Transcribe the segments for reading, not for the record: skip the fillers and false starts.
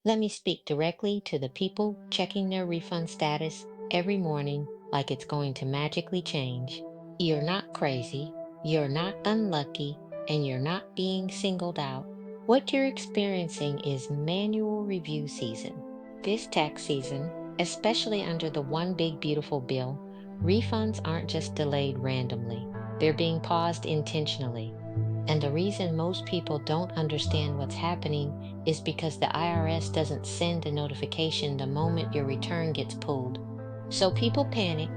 Let me speak directly to the people checking their refund status every morning like it's going to magically change. You're not crazy, you're not unlucky, and you're not being singled out. What you're experiencing is manual review season. This tax season, especially under the One Big Beautiful Bill, refunds aren't just delayed randomly, they're being paused intentionally. And the reason most people don't understand what's happening is because the IRS doesn't send a notification the moment your return gets pulled. So people panic,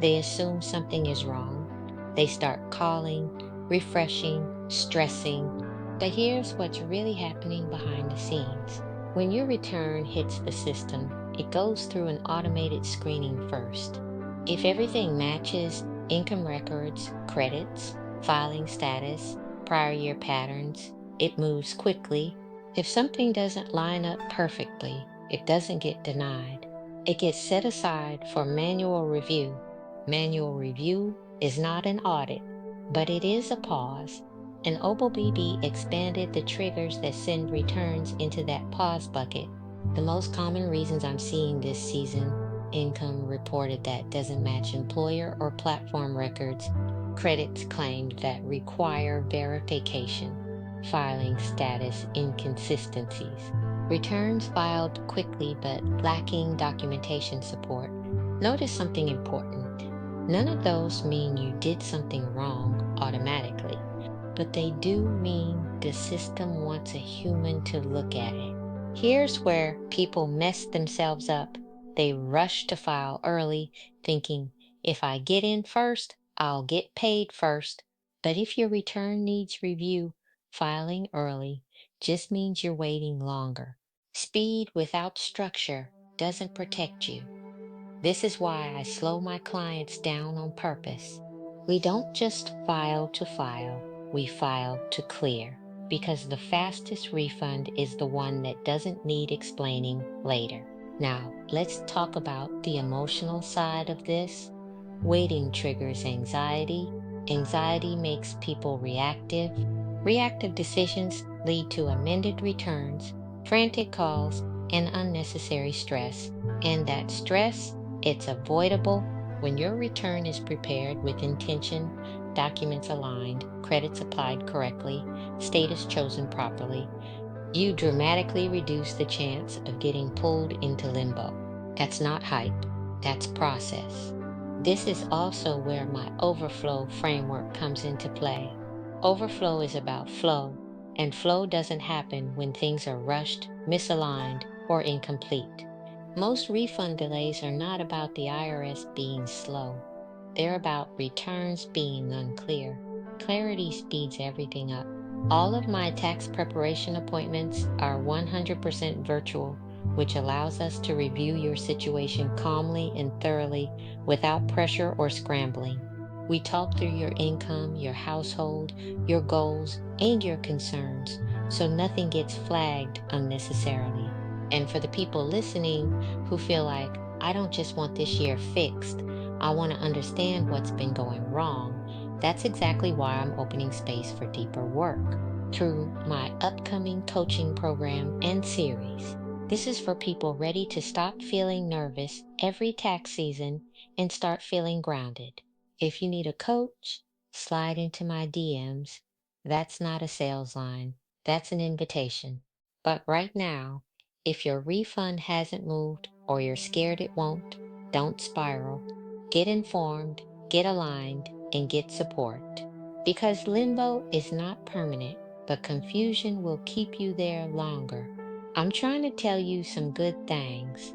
they assume something is wrong, they start calling, refreshing, stressing. But here's what's really happening behind the scenes. When your return hits the system, it goes through an automated screening first. If everything matches income records, credits, filing status, prior year patterns, it moves quickly. If something doesn't line up perfectly, it doesn't get denied. It gets set aside for manual review. Manual review is not an audit, but it is a pause. And OBBB expanded the triggers that send returns into that pause bucket. The most common reasons I'm seeing this season: income reported that doesn't match employer or platform records, credits claimed that require verification, filing status inconsistencies, returns filed quickly but lacking documentation support. Notice something important. None of those mean you did something wrong automatically, but they do mean the system wants a human to look at it. Here's where people mess themselves up. They rush to file early, thinking, if I get in first, I'll get paid first. But if your return needs review, filing early just means you're waiting longer. Speed without structure doesn't protect you. This is why I slow my clients down on purpose. We don't just file, we file to clear, because the fastest refund is the one that doesn't need explaining later. Now, let's talk about the emotional side of this. Waiting triggers anxiety. Anxiety makes people reactive. Reactive decisions lead to amended returns, frantic calls, and unnecessary stress. And that stress, it's avoidable when your return is prepared with intention, documents aligned, credits applied correctly, status chosen properly. You dramatically reduce the chance of getting pulled into limbo. That's not hype, that's process. This is also where my overflow framework comes into play. Overflow is about flow, and flow doesn't happen when things are rushed, misaligned, or incomplete. Most refund delays are not about the IRS being slow. They're about returns being unclear. Clarity speeds everything up. All of my tax preparation appointments are 100% virtual, which allows us to review your situation calmly and thoroughly without pressure or scrambling. We talk through your income, your household, your goals, and your concerns, so nothing gets flagged unnecessarily. And for the people listening who feel like, I don't just want this year fixed, I want to understand what's been going wrong, that's exactly why I'm opening space for deeper work through my upcoming coaching program and series. This is for people ready to stop feeling nervous every tax season and start feeling grounded. If you need a coach, slide into my DMs. That's not a sales line, that's an invitation. But right now, if your refund hasn't moved or you're scared it won't, don't spiral. Get informed, get aligned, and get support. Because limbo is not permanent, but confusion will keep you there longer. I'm trying to tell you some good things.